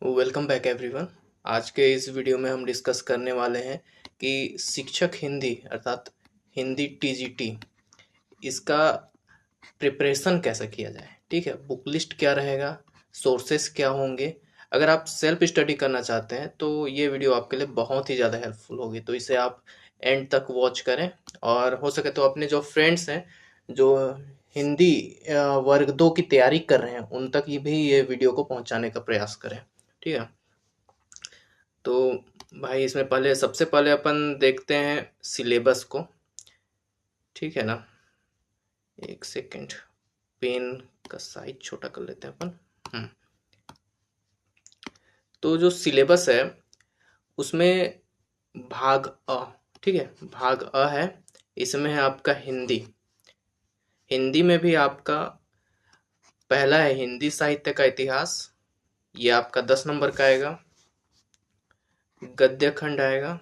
Welcome back everyone. आज के इस वीडियो में हम डिस्कस करने वाले हैं कि शिक्षक हिंदी अर्थात हिंदी टीजीटी इसका प्रिपरेशन कैसे किया जाए। ठीक है, बुक लिस्ट क्या रहेगा, सोर्सेस क्या होंगे। अगर आप सेल्फ स्टडी करना चाहते हैं तो ये वीडियो आपके लिए बहुत ही ज़्यादा हेल्पफुल होगी, तो इसे आप एंड तक वॉच करें और हो सके तो अपने जो फ्रेंड्स हैं जो हिंदी वर्ग 2 की तैयारी कर रहे हैं उन तक ही भी ये वीडियो को पहुंचाने का प्रयास करें। ठीक है, तो भाई इसमें पहले सबसे पहले अपन देखते हैं सिलेबस को। ठीक है ना, एक सेकंड, पेन का साइज छोटा कर लेते हैं अपन। तो जो सिलेबस है उसमें भाग अ, ठीक है, भाग अ है, इसमें है आपका हिंदी। हिंदी में भी आपका पहला है हिंदी साहित्य का इतिहास, ये आपका 10 नंबर का आएगा। गद्य खंड आएगा,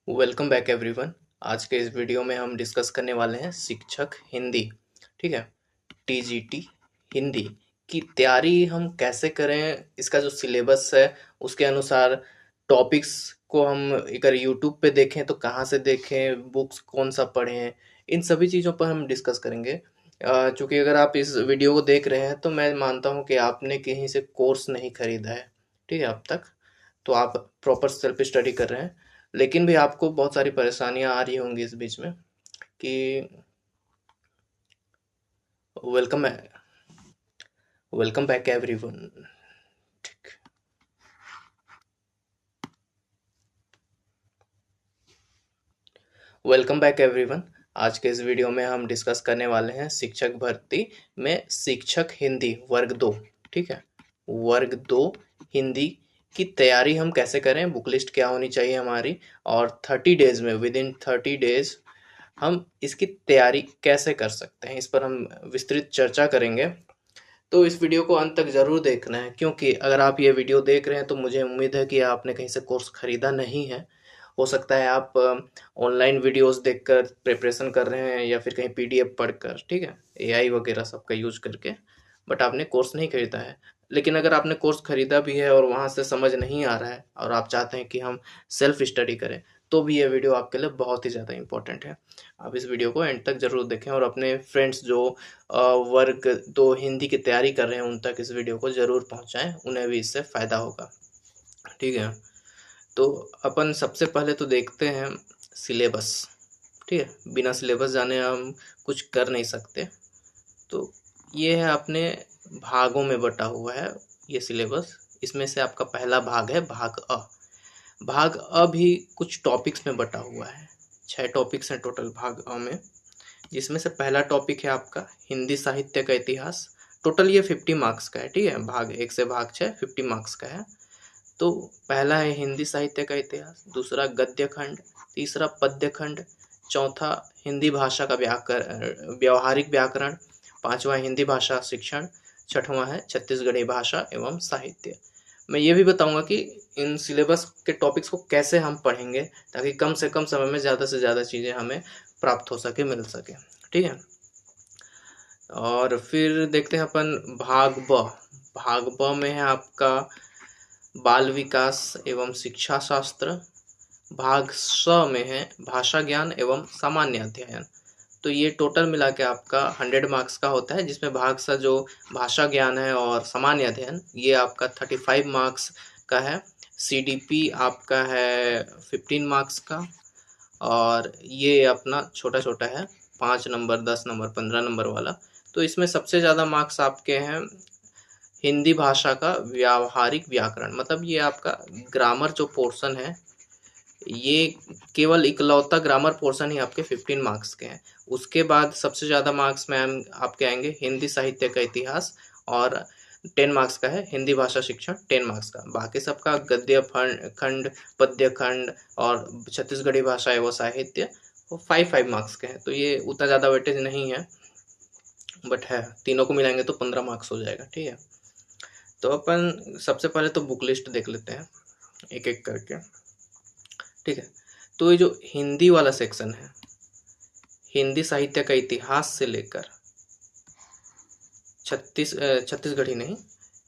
वेलकम बैक एवरीवन। आज के इस वीडियो में हम डिस्कस करने वाले हैं शिक्षक हिंदी। ठीक है, टीजीटी हिंदी की तैयारी हम कैसे करें, इसका जो सिलेबस है उसके अनुसार टॉपिक्स को हम अगर यूट्यूब पे देखें तो कहाँ से देखें, बुक्स कौन सा पढ़ें, इन सभी चीज़ों पर हम डिस्कस करेंगे। चूँकि अगर आप इस वीडियो को देख रहे हैं तो मैं मानता हूँ कि आपने कहीं से कोर्स नहीं खरीदा है। ठीक है, अब तक तो आप प्रॉपर सेल्फ स्टडी कर रहे हैं, लेकिन भी आपको बहुत सारी परेशानियां आ रही होंगी इस बीच में कि वेलकम वेलकम बैक एवरीवन। ठीक, वेलकम बैक एवरीवन। आज के इस वीडियो में हम डिस्कस करने वाले हैं शिक्षक भर्ती में शिक्षक हिंदी वर्ग 2। ठीक है, वर्ग 2 हिंदी की तैयारी हम कैसे करें, बुक लिस्ट क्या होनी चाहिए हमारी, और 30 डेज में, विद इन 30 डेज हम इसकी तैयारी कैसे कर सकते हैं, इस पर हम विस्तृत चर्चा करेंगे। तो इस वीडियो को अंत तक ज़रूर देखना है, क्योंकि अगर आप ये वीडियो देख रहे हैं तो मुझे उम्मीद है कि आपने कहीं से कोर्स खरीदा नहीं है। हो सकता है आप ऑनलाइन वीडियोस देखकर प्रिपरेशन कर रहे हैं या फिर कहीं पीडीएफ पढ़कर, ठीक है, एआई वगैरह सबका यूज करके, बट आपने कोर्स नहीं खरीदा है। लेकिन अगर आपने कोर्स खरीदा भी है और वहाँ से समझ नहीं आ रहा है और आप चाहते हैं कि हम सेल्फ स्टडी करें, तो भी ये वीडियो आपके लिए बहुत ही ज़्यादा इंपॉर्टेंट है। आप इस वीडियो को एंड तक ज़रूर देखें और अपने फ्रेंड्स जो वर्ग 2 हिंदी की तैयारी कर रहे हैं उन तक इस वीडियो को ज़रूर पहुंचाएं, उन्हें भी इससे फ़ायदा होगा। ठीक है, तो अपन सबसे पहले तो देखते हैं सिलेबस। ठीक है, बिना सिलेबस जाने हम कुछ कर नहीं सकते। तो ये है अपने भागों में बटा हुआ है ये सिलेबस। इसमें से आपका पहला भाग है भाग अ। भाग अ भी कुछ टॉपिक्स में बटा हुआ है, 6 टॉपिक्स हैं टोटल भाग अ में, जिसमें से पहला टॉपिक है आपका हिंदी साहित्य का इतिहास। टोटल ये 50 मार्क्स का है। ठीक है, भाग 1 से भाग 6 50 मार्क्स का है। तो पहला है हिंदी साहित्य का इतिहास, दूसरा गद्य खंड, तीसरा पद्य खंड, चौथा हिंदी भाषा का व्यवहारिक व्याकरण, पांचवा हिंदी भाषा शिक्षण, छठवां है छत्तीसगढ़ी भाषा एवं साहित्य। मैं ये भी बताऊंगा कि इन सिलेबस के टॉपिक्स को कैसे हम पढ़ेंगे ताकि कम से कम समय में ज़्यादा से ज़्यादा चीज़ें हमें प्राप्त हो सके, मिल सके। ठीक है, और फिर देखते हैं अपन भाग ब। भाग ब में है आपका बाल विकास एवं शिक्षा शास्त्र। भाग स में है भाषा ज्ञान एवं सामान्य अध्ययन। तो ये टोटल मिला के आपका 100 मार्क्स का होता है, जिसमें भाग सा जो भाषा ज्ञान है और सामान्य अध्ययन ये आपका 35 मार्क्स का है। CDP आपका है 15 मार्क्स का, और ये अपना छोटा छोटा है 5 नंबर, 10 नंबर, 15 नंबर वाला। तो इसमें सबसे ज़्यादा मार्क्स आपके हैं हिंदी भाषा का व्यावहारिक व्याकरण, मतलब ये आपका ग्रामर जो पोर्शन है, ये केवल इकलौता ग्रामर पोर्शन ही आपके 15 मार्क्स के हैं। उसके बाद सबसे ज़्यादा मार्क्स में आपके आएंगे हिंदी साहित्य का इतिहास, और 10 मार्क्स का है हिंदी भाषा शिक्षण 10 मार्क्स का। बाकी सबका गद्य खंड, पद्य खंड और छत्तीसगढ़ी भाषा एवं साहित्य वो 5 मार्क्स के हैं। तो ये उतना ज़्यादा वेटेज नहीं है, बट है, तीनों को मिलाएंगे तो 15 मार्क्स हो जाएगा। ठीक है, तो अपन सबसे पहले तो बुक लिस्ट देख लेते हैं एक एक करके। ठीक है, तो ये जो हिंदी वाला सेक्शन है, हिंदी साहित्य का इतिहास से लेकर छत्तीसगढ़ी नहीं,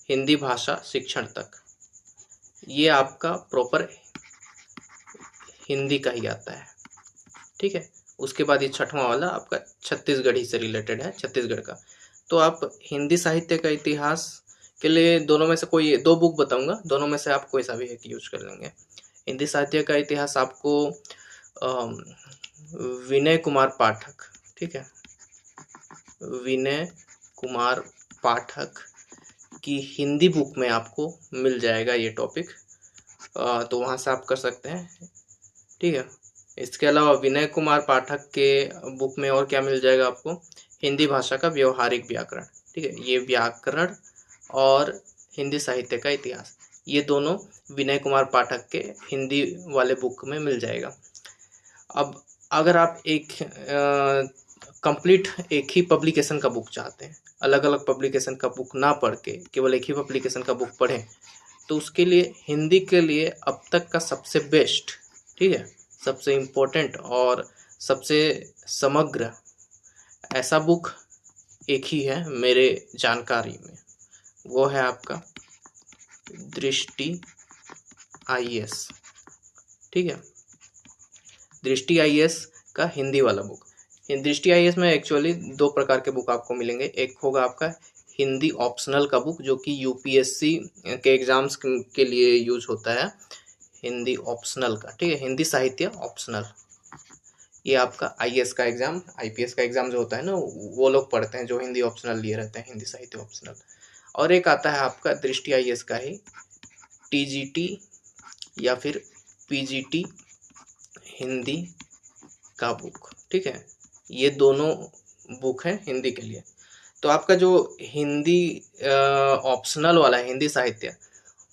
हिंदी भाषा शिक्षण तक, ये आपका प्रॉपर हिंदी का ही आता है। ठीक है, उसके बाद ये छठवां वाला आपका छत्तीसगढ़ी से रिलेटेड है, छत्तीसगढ़ का। तो आप हिंदी साहित्य का इतिहास के लिए दोनों में से कोई 2 बुक बताऊंगा, दोनों में से आप कोई सा भी एक यूज कर लेंगे। हिंदी साहित्य का इतिहास आपको विनय कुमार पाठक, ठीक है, विनय कुमार पाठक की हिंदी बुक में आपको मिल जाएगा ये टॉपिक, तो वहाँ से आप कर सकते हैं। ठीक है, इसके अलावा विनय कुमार पाठक के बुक में और क्या मिल जाएगा आपको, हिंदी भाषा का व्यवहारिक व्याकरण। ठीक है, ये व्याकरण और हिंदी साहित्य का इतिहास, ये दोनों विनय कुमार पाठक के हिंदी वाले बुक में मिल जाएगा। अब अगर आप एक कंप्लीट एक ही पब्लिकेशन का बुक चाहते हैं, अलग अलग पब्लिकेशन का बुक ना पढ़ के केवल एक ही पब्लिकेशन का बुक पढ़ें, तो उसके लिए हिंदी के लिए अब तक का सबसे बेस्ट, ठीक है, सबसे इम्पोर्टेंट और सबसे समग्र ऐसा बुक एक ही है मेरे जानकारी में, वो है आपका दृष्टि IAS। ठीक है, दृष्टि IAS का हिंदी वाला बुक। दृष्टि IAS में एक्चुअली 2 प्रकार के बुक आपको मिलेंगे। एक होगा आपका हिंदी ऑप्शनल का बुक, जो कि UPSC के एग्जाम्स के लिए यूज होता है, हिंदी ऑप्शनल का। ठीक है, हिंदी साहित्य ऑप्शनल, ये आपका IAS का एग्जाम, IPS का एग्जाम जो होता है ना, वो लोग पढ़ते हैं जो हिंदी ऑप्शनल लिए रहते हैं, हिंदी साहित्य ऑप्शनल। और एक आता है आपका दृष्टि IAS का ही TGT या फिर PGT हिंदी का बुक। ठीक है, ये दोनों बुक हैं हिंदी के लिए। तो आपका जो हिंदी ऑप्शनल वाला है हिंदी साहित्य,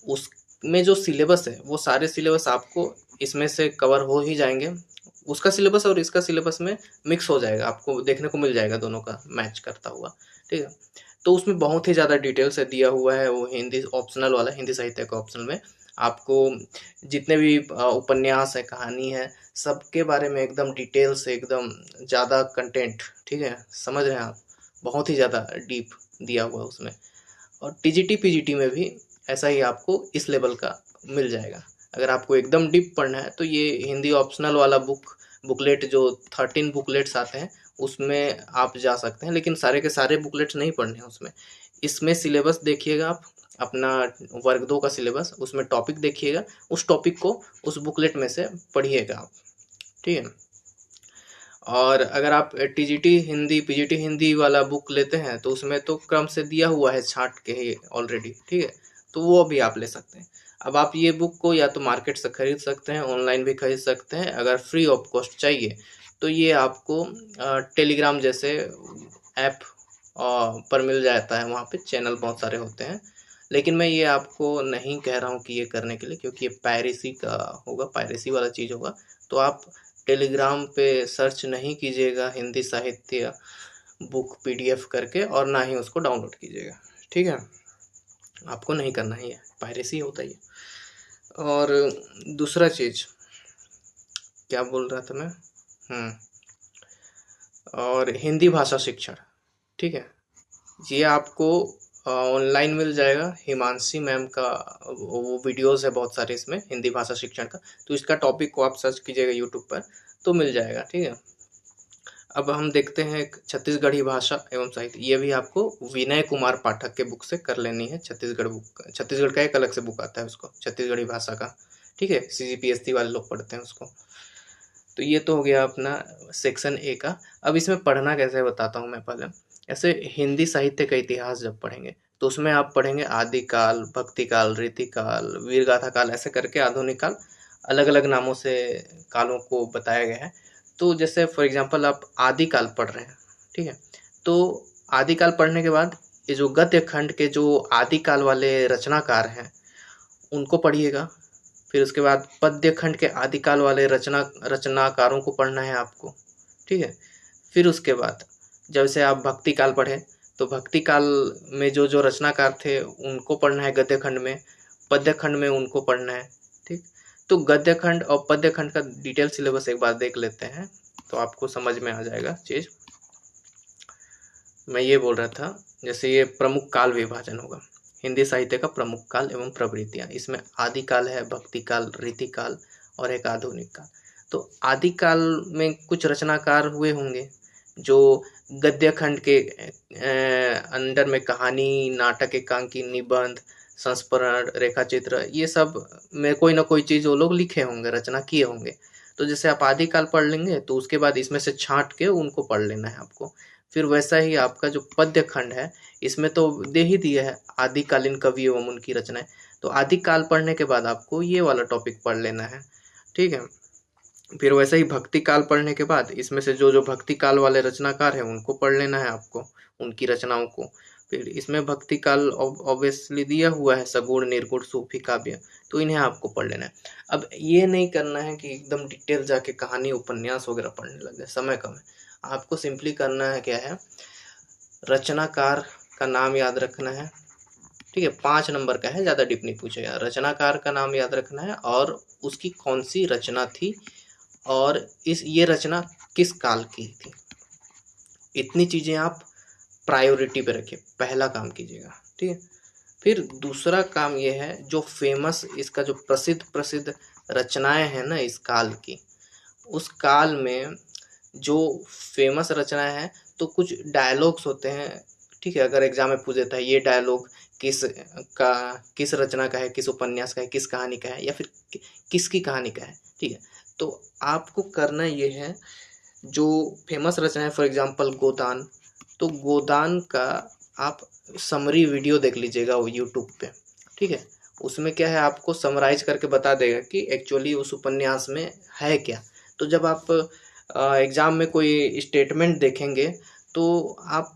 उसमें जो सिलेबस है वो सारे सिलेबस आपको इसमें से कवर हो ही जाएंगे। उसका सिलेबस और इसका सिलेबस में मिक्स हो जाएगा, आपको देखने को मिल जाएगा दोनों का मैच करता हुआ। ठीक है, तो उसमें बहुत ही ज़्यादा डिटेल से दिया हुआ है वो हिंदी ऑप्शनल वाला, हिंदी साहित्य का ऑप्शनल में आपको जितने भी उपन्यास है, कहानी है, सबके बारे में एकदम डिटेल से, एकदम ज़्यादा कंटेंट, ठीक है, समझ रहे हैं आप, बहुत ही ज़्यादा डीप दिया हुआ है उसमें। और TGT PGT में भी ऐसा ही आपको इस लेवल का मिल जाएगा। अगर आपको एकदम डीप पढ़ना है तो ये हिंदी ऑप्शनल वाला बुकलेट जो 13 बुकलेट्स आते हैं उसमें आप जा सकते हैं, लेकिन सारे के सारे बुकलेट्स नहीं पढ़ने हैं उसमें। इसमें सिलेबस देखिएगा आप अपना वर्ग 2 का सिलेबस, उसमें टॉपिक देखिएगा, उस टॉपिक को उस बुकलेट में से पढ़िएगा आप। ठीक है, और अगर आप TGT हिंदी PGT हिंदी वाला बुक लेते हैं तो उसमें तो क्रम से दिया हुआ है छांट के ही ऑलरेडी। ठीक है, तो वो भी आप ले सकते हैं। अब आप ये बुक को या तो मार्केट से खरीद सकते हैं, ऑनलाइन भी खरीद सकते हैं। अगर फ्री ऑफ कॉस्ट चाहिए तो ये आपको टेलीग्राम जैसे ऐप पर मिल जाता है, वहाँ पे चैनल बहुत सारे होते हैं। लेकिन मैं ये आपको नहीं कह रहा हूँ कि ये करने के लिए, क्योंकि ये पायरेसी का होगा, पायरेसी वाला चीज़ होगा। तो आप टेलीग्राम पे सर्च नहीं कीजिएगा हिंदी साहित्य बुक PDF करके, और ना ही उसको डाउनलोड कीजिएगा। ठीक है, आपको नहीं करना है, ये पायरेसी होता है। और दूसरा चीज़ क्या बोल रहा था मैं, और हिंदी भाषा शिक्षण, ठीक है, ये आपको ऑनलाइन मिल जाएगा। हिमांशी मैम का वो वीडियोस है बहुत सारे इसमें हिंदी भाषा शिक्षण का, तो इसका टॉपिक को आप सर्च कीजिएगा यूट्यूब पर तो मिल जाएगा। ठीक है, अब हम देखते हैं एक छत्तीसगढ़ी भाषा एवं साहित्य, ये भी आपको विनय कुमार पाठक के बुक से कर लेनी है। छत्तीसगढ़ का एक अलग से बुक आता है उसको, छत्तीसगढ़ी भाषा का, ठीक है, CGPSC वाले लोग पढ़ते हैं उसको। तो ये तो हो गया अपना सेक्शन ए का। अब इसमें पढ़ना कैसे है बताता हूँ मैं पहले। ऐसे हिंदी साहित्य का इतिहास जब पढ़ेंगे तो उसमें आप पढ़ेंगे आदिकाल, भक्तिकाल, रीतिकाल, वीरगाथा काल, ऐसे करके आधुनिक काल, अलग अलग नामों से कालों को बताया गया है। तो जैसे फॉर एग्जांपल आप आदिकाल पढ़ रहे हैं, ठीक है, तो आदिकाल पढ़ने के बाद ये जो गद्य खंड के जो आदिकाल वाले रचनाकार हैं उनको पढ़िएगा। फिर उसके बाद पद्य खंड के आदिकाल वाले रचनाकारों को पढ़ना है आपको, ठीक है। फिर उसके बाद जब से आप भक्ति काल पढ़े तो भक्ति काल में जो जो रचनाकार थे उनको पढ़ना है गद्य खंड में, पद्य खंड में उनको पढ़ना है, ठीक। तो गद्य खंड और पद्य खंड का डिटेल सिलेबस एक बार देख लेते हैं तो आपको समझ में आ जाएगा चीज। मैं ये बोल रहा था, जैसे ये प्रमुख काल विभाजन होगा हिंदी साहित्य का, प्रमुख काल एवं प्रवृत्तियां, इसमें आदिकाल है, भक्ति काल, रीतिकाल और एक आधुनिक काल। तो आदिकाल में कुछ रचनाकार हुए होंगे जो गद्य खंड के अंदर में कहानी, नाटक, एकांकी, निबंध, संस्मरण, रेखाचित्र, ये सब में कोई ना कोई चीज वो लोग लिखे होंगे, रचना किए होंगे। तो जैसे आप आदिकाल पढ़ लेंगे तो उसके बाद इसमें से छांट के उनको पढ़ लेना है आपको। फिर वैसा ही आपका जो पद्य खंड है इसमें तो दे ही दिया है आदिकालीन कवि एवं उनकी रचनाएं, तो आदिकाल पढ़ने के बाद आपको ये वाला टॉपिक पढ़ लेना है, ठीक है। फिर वैसे ही भक्ति काल पढ़ने के बाद इसमें से जो जो भक्ति काल वाले रचनाकार हैं उनको पढ़ लेना है आपको, उनकी रचनाओं को। फिर इसमें भक्ति काल ऑब्वियसली दिया हुआ है, सगुण, निर्गुण, सूफी, काव्य, तो इन्हें आपको पढ़ लेना है। अब ये नहीं करना है कि एकदम डिटेल जाके कहानी, उपन्यास वगैरह पढ़ने लगे, समय कम है। आपको सिंपली करना है क्या है, रचनाकार का नाम याद रखना है, ठीक है, 5 नंबर का है, ज़्यादा डीप नहीं पूछेगा। रचनाकार का नाम याद रखना है और उसकी कौन सी रचना थी और ये रचना किस काल की थी। इतनी चीज़ें आप प्रायोरिटी पे रखिए, पहला काम कीजिएगा, ठीक है। फिर दूसरा काम ये है, जो फेमस, इसका जो प्रसिद्ध रचनाएं हैं ना इस काल की, उस काल में जो फेमस रचनाएं हैं तो कुछ डायलॉग्स होते हैं, ठीक है। अगर एग्जाम में पूछ देता है ये डायलॉग किस रचना का है, किस उपन्यास का है, किस कहानी का है, या फिर किसकी कहानी का है, ठीक है। तो आपको करना ये है, जो फेमस रचना है फॉर एग्जांपल गोदान, तो गोदान का आप समरी वीडियो देख लीजिएगा वो यूट्यूब पे, ठीक है। उसमें क्या है, आपको समराइज करके बता देगा कि एक्चुअली उस उपन्यास में है क्या। तो जब आप एग्ज़ाम में कोई स्टेटमेंट देखेंगे तो आप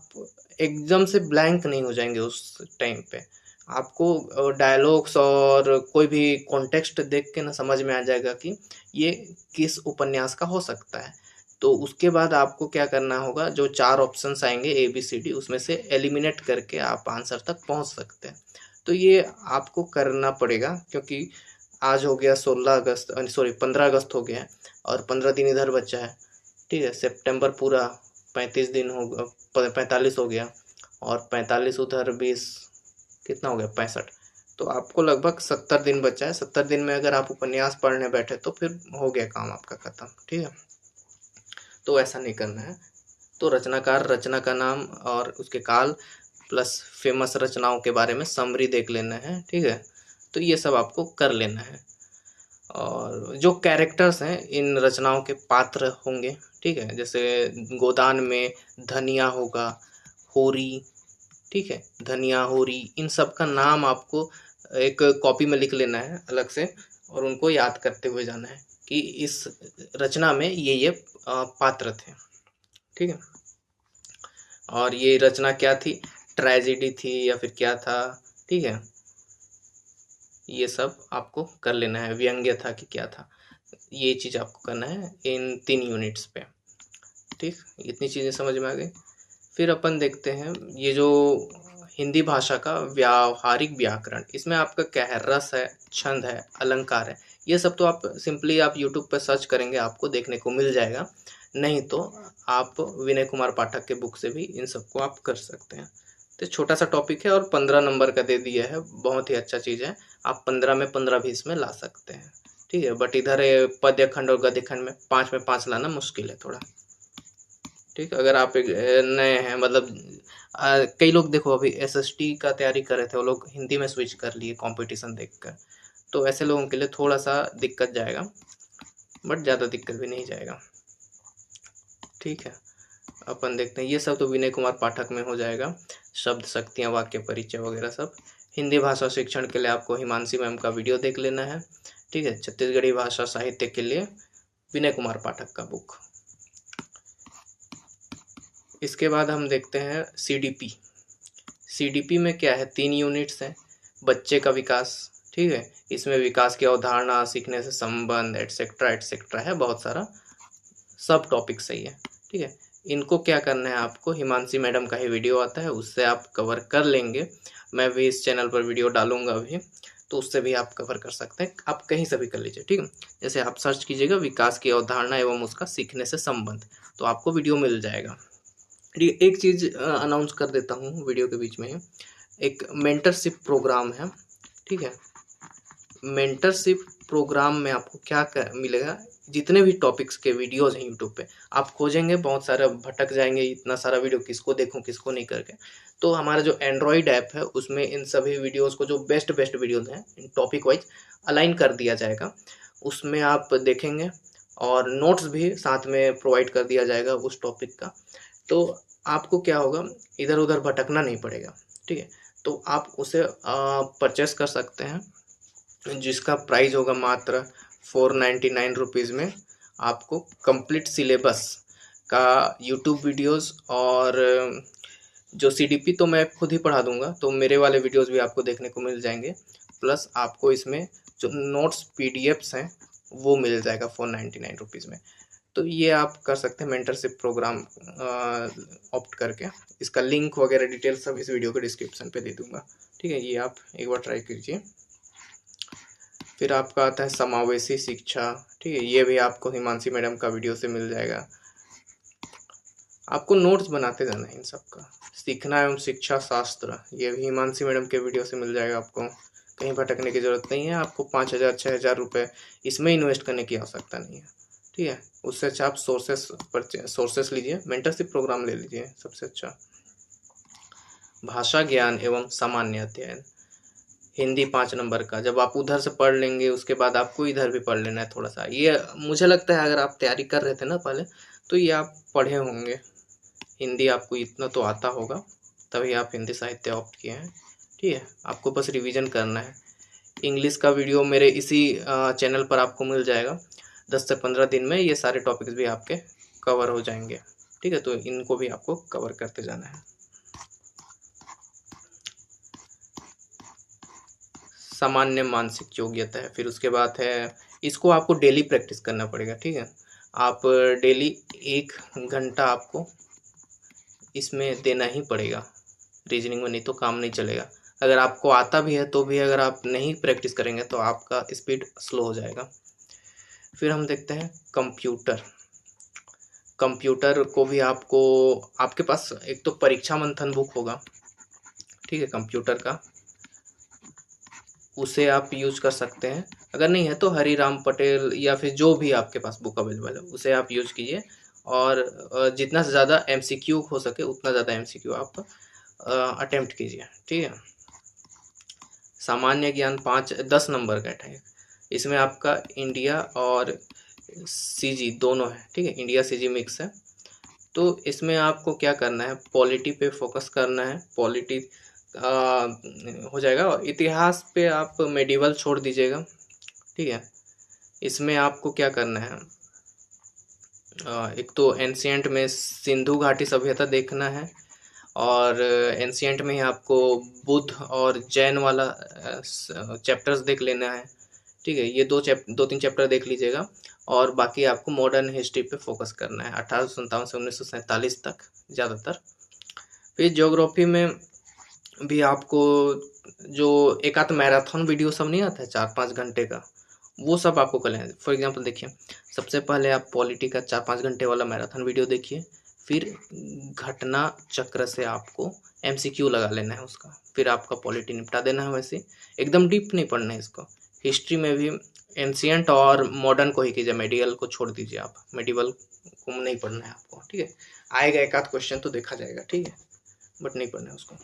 एकदम से ब्लैंक नहीं हो जाएंगे उस टाइम पे। आपको डायलॉग्स और कोई भी कॉन्टेक्स्ट देख के ना समझ में आ जाएगा कि ये किस उपन्यास का हो सकता है। तो उसके बाद आपको क्या करना होगा, जो 4 ऑप्शंस आएंगे ABCD, उसमें से एलिमिनेट करके आप आंसर तक पहुंच सकते हैं। तो ये आपको करना पड़ेगा, क्योंकि आज हो गया 15 अगस्त हो गया है और 15 दिन इधर बचा है, ठीक है। सितंबर पूरा 35 दिन हो गया, 45 हो गया, और 45 उधर 20, कितना हो गया, 65। तो आपको लगभग 70 दिन बचा है। 70 दिन में अगर आप उपन्यास पढ़ने बैठे तो फिर हो गया काम आपका खत्म, ठीक है। तो ऐसा नहीं करना है। तो रचनाकार, रचना का नाम और उसके काल प्लस फेमस रचनाओं के बारे में समरी देख लेना है, ठीक है। तो ये सब आपको कर लेना है। और जो कैरेक्टर्स हैं, इन रचनाओं के पात्र होंगे, ठीक है। जैसे गोदान में धनिया होगा, होरी, ठीक है, धनिया, होरी, इन सब का नाम आपको एक कॉपी में लिख लेना है अलग से, और उनको याद करते हुए जाना है कि इस रचना में ये पात्र थे, ठीक है। और ये रचना क्या थी, ट्रेजेडी थी या फिर क्या था, ठीक है। ये सब आपको कर लेना है, व्यंग्य था कि क्या था, ये चीज़ आपको करना है इन 3 यूनिट्स पे, ठीक। इतनी चीज़ें समझ में आ गई। फिर अपन देखते हैं ये जो हिंदी भाषा का व्यावहारिक व्याकरण, इसमें आपका क्या है, रस है, छंद है, अलंकार है। ये सब तो आप सिंपली आप यूट्यूब पर सर्च करेंगे आपको देखने को मिल जाएगा, नहीं तो आप विनय कुमार पाठक के बुक से भी इन सबको आप कर सकते हैं। तो छोटा सा टॉपिक है और 15 नंबर का दे दिया है, बहुत ही अच्छा चीज़ है। आप 15 में 15-20 में ला सकते हैं, ठीक है। बट इधर पद्य खंड और गद्य खंड में 5 में 5 लाना मुश्किल है थोड़ा। ठीक, अगर आप एक नए हैं, मतलब कई लोग देखो अभी एसएसटी का तैयारी कर रहे थे, वो लोग हिंदी में स्विच कर लिए कंपटीशन देखकर, तो ऐसे लोगों के लिए थोड़ा सा दिक्कत जाएगा, बट ज़्यादा दिक्कत भी नहीं जाएगा। ठीक है, अपन देखते हैं, ये सब तो विनय कुमार पाठक में हो जाएगा, शब्द शक्तियाँ, वाक्य परिचय वगैरह सब। हिंदी भाषा शिक्षण के लिए आपको हिमांशी मैम का वीडियो देख लेना है। ठीक है, छत्तीसगढ़ी भाषा साहित्य के लिए विनय कुमार पाठक का बुक। इसके बाद हम देखते हैं सीडीपी। सीडीपी में क्या है, 3 यूनिट्स हैं। बच्चे का विकास, ठीक है, इसमें विकास की अवधारणा, सीखने से संबंध, एटसेट्रा एटसेट्रा है, बहुत सारा सब टॉपिक सही है। ठीक है, इनको क्या करना है आपको, हिमांशी मैडम का ही वीडियो आता है, उससे आप कवर कर लेंगे। मैं भी इस चैनल पर वीडियो डालूंगा अभी, तो उससे भी आप कवर कर सकते हैं, आप कहीं से भी कर लीजिए। ठीक है, जैसे आप सर्च कीजिएगा विकास की अवधारणा एवं उसका सीखने से संबंध, तो आपको वीडियो मिल जाएगा। एक चीज़ अनाउंस कर देता हूँ वीडियो के बीच में, एक मेंटरशिप प्रोग्राम है। ठीक है, मेंटरशिप प्रोग्राम में आपको क्या मिलेगा, जितने भी टॉपिक्स के वीडियोस हैं यूट्यूब पे आप खोजेंगे, बहुत सारा भटक जाएंगे, इतना सारा वीडियो किसको देखूं किसको नहीं करके। तो हमारा जो एंड्रॉयड ऐप है उसमें इन सभी वीडियोस को, जो बेस्ट वीडियोस हैं टॉपिक वाइज अलाइन कर दिया जाएगा, उसमें आप देखेंगे, और नोट्स भी साथ में प्रोवाइड कर दिया जाएगा उस टॉपिक का। तो आपको क्या होगा, इधर उधर भटकना नहीं पड़ेगा। ठीक है, तो आप उसे परचेस कर सकते हैं, जिसका प्राइस होगा मात्र 499 रुपीज़ में। आपको कंप्लीट सिलेबस का यूट्यूब वीडियोस, और जो सीडीपी तो मैं खुद ही पढ़ा दूंगा, तो मेरे वाले वीडियोस भी आपको देखने को मिल जाएंगे, प्लस आपको इसमें जो नोट्स पीडीएफ्स हैं वो मिल जाएगा 499 रुपीज़ में। तो ये आप कर सकते हैं मेंटरशिप प्रोग्राम ऑप्ट करके। इसका लिंक वगैरह डिटेल सब इस वीडियो के डिस्क्रिप्शन पे दे दूंगा। ठीक है, ये आप एक बार ट्राई कीजिए। फिर आपका आता है समावेशी शिक्षा। ठीक है, ये भी आपको हिमांशी मैडम का वीडियो से मिल जाएगा। आपको नोट्स बनाते जाना है इन सब का। सीखना एवं शिक्षा शास्त्र, ये भी हिमांशी मैडम के वीडियो से मिल जाएगा। आपको कहीं भटकने की जरूरत नहीं है, आपको 5,000 6,000 रुपये इसमें इन्वेस्ट करने की आवश्यकता नहीं है। ठीक है, उससे अच्छा आप सोर्सेस लीजिए, मेंटरशिप प्रोग्राम ले लीजिए, सबसे अच्छा। भाषा ज्ञान एवं सामान्य अध्ययन, हिंदी 5 नंबर का, जब आप उधर से पढ़ लेंगे उसके बाद आपको इधर भी पढ़ लेना है थोड़ा सा। ये मुझे लगता है अगर आप तैयारी कर रहे थे ना पहले, तो ये आप पढ़े होंगे, हिंदी आपको इतना तो आता होगा, तभी आप हिंदी साहित्य ऑप्ट किए हैं। ठीक है, आपको बस रिवीजन करना है। इंग्लिश का वीडियो मेरे इसी चैनल पर आपको मिल जाएगा, 10 से 15 दिन में ये सारे टॉपिक्स भी आपके कवर हो जाएंगे। ठीक है, तो इनको भी आपको कवर करते जाना है। सामान्य मानसिक योग्यता है, फिर उसके बाद है, इसको आपको डेली प्रैक्टिस करना पड़ेगा। ठीक है, आप डेली 1 घंटा आपको इसमें देना ही पड़ेगा रीजनिंग में, नहीं तो काम नहीं चलेगा। अगर आपको आता भी है तो भी अगर आप नहीं प्रैक्टिस करेंगे तो आपका स्पीड स्लो हो जाएगा। फिर हम देखते हैं कंप्यूटर। कंप्यूटर को भी आपको, आपके पास एक तो परीक्षा मंथन बुक होगा, ठीक है, कंप्यूटर का, उसे आप यूज कर सकते हैं। अगर नहीं है तो हरिराम पटेल या फिर जो भी आपके पास बुक अवेलेबल है उसे आप यूज कीजिए, और जितना से ज़्यादा एमसीक्यू हो सके उतना ज़्यादा एमसीक्यू आप अटेम्प्ट कीजिए। ठीक है, सामान्य ज्ञान 10 नंबर का है, इसमें आपका इंडिया और सीजी दोनों है। ठीक है, इंडिया सीजी मिक्स है। तो इसमें आपको क्या करना है, पॉलिटी पे फोकस करना है, पॉलिटी हो जाएगा, और इतिहास पे आप मेडिवल छोड़ दीजिएगा। ठीक है, इसमें आपको क्या करना है, एक तो एंशियंट में सिंधु घाटी सभ्यता देखना है, और एंशियंट में ही आपको बुद्ध और जैन वाला चैप्टर्स देख लेना है। ठीक है, ये 2-3 चैप्टर देख लीजिएगा, और बाकी आपको मॉडर्न हिस्ट्री पे फोकस करना है, 1857 से 1947 तक ज़्यादातर। फिर ज्योग्राफी में भी आपको जो एक आध मैराथन वीडियो सब नहीं आता है 4-5 घंटे का, वो सब आपको कर लेना है। फॉर एग्जांपल देखिए, सबसे पहले आप पॉलिटी का 4-5 घंटे वाला मैराथन वीडियो देखिए, फिर घटना चक्र से आपको एमसीक्यू लगा लेना है उसका, फिर आपका पॉलिटी निपटा देना है। वैसे एकदम डीप नहीं पढ़ना है इसको। हिस्ट्री में भी एंशियंट और मॉडर्न को ही कीजिए, मेडिवल को छोड़ दीजिए, आप मेडिवल को नहीं पढ़ना है आपको। आपको, ठीक है। आएगा एक आध क्वेश्चन तो देखा जाएगा, ठीक है, बट नहीं पढ़ना है उसको।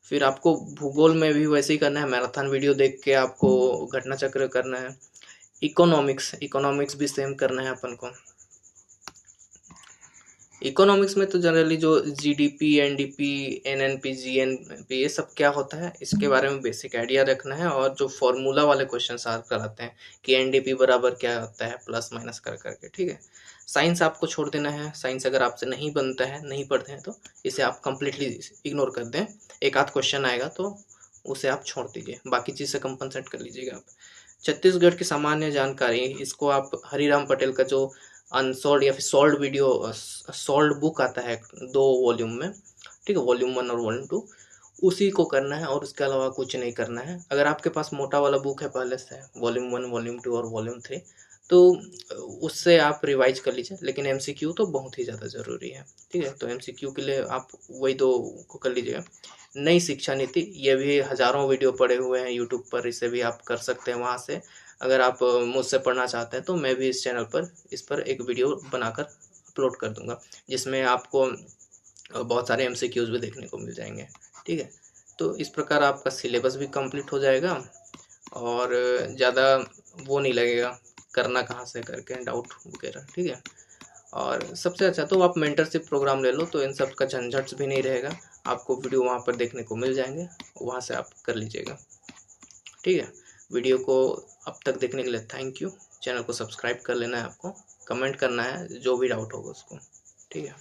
फिर आपको भूगोल में भी वैसे ही करना है, मैराथन वीडियो देख के आपको घटना चक्र करना है। इकोनॉमिक्स भी सेम करना है अपन को। इकोनॉमिक्स में तो जनरली जो जीडीपी, एनडीपी, एनएनपी, जीएनपी ये सब क्या होता है इसके बारे में बेसिक आइडिया रखना है, और जो फॉर्मूला वाले क्वेश्चन सॉल्व कराते हैं कि एनडीपी बराबर क्या होता है प्लस माइनस कर करके, ठीक है। साइंस आपको छोड़ देना है, साइंस अगर आपसे नहीं बनता है, नहीं पढ़ते हैं तो इसे आप कंप्लीटली इग्नोर कर दें। एक आध क्वेश्चन आएगा तो उसे आप छोड़ दीजिए, बाकी चीज़ से कंपनसेट कर लीजिएगा आप। छत्तीसगढ़ की सामान्य जानकारी, इसको आप हरिराम पटेल का जो अनसॉल्ड या फिर सॉल्ड वीडियो, सॉल्ड बुक आता है 2 वॉल्यूम में, ठीक है, वॉल्यूम 1 और वॉल्यूम 2, उसी को करना है और उसके अलावा कुछ नहीं करना है। अगर आपके पास मोटा वाला बुक है पहले से, वॉल्यूम 1, वॉल्यूम 2 और वॉल्यूम 3, तो उससे आप रिवाइज कर लीजिए, लेकिन एमसीक्यू तो बहुत ही ज़्यादा ज़रूरी है, ठीक है। तो एमसीक्यू के लिए आप वही 2 को कर लीजिएगा। नई शिक्षा नीति, ये भी हज़ारों वीडियो पड़े हुए हैं यूट्यूब पर, इसे भी आप कर सकते हैं वहाँ से। अगर आप मुझसे पढ़ना चाहते हैं तो मैं भी इस चैनल पर इस पर एक वीडियो बनाकर अपलोड कर दूंगा, जिसमें आपको बहुत सारे एमसीक्यूज भी देखने को मिल जाएंगे, ठीक है। तो इस प्रकार आपका सिलेबस भी कंप्लीट हो जाएगा और ज़्यादा वो नहीं लगेगा करना कहाँ से करके डाउट वगैरह, ठीक है। और सबसे अच्छा तो आप मेंटरशिप प्रोग्राम ले लो, तो इन सब का झंझट भी नहीं रहेगा, आपको वीडियो वहाँ पर देखने को मिल जाएंगे, वहाँ से आप कर लीजिएगा, ठीक है। वीडियो को अब तक देखने के लिए थैंक यू। चैनल को सब्सक्राइब कर लेना है आपको, कमेंट करना है जो भी डाउट होगा उसको, ठीक है।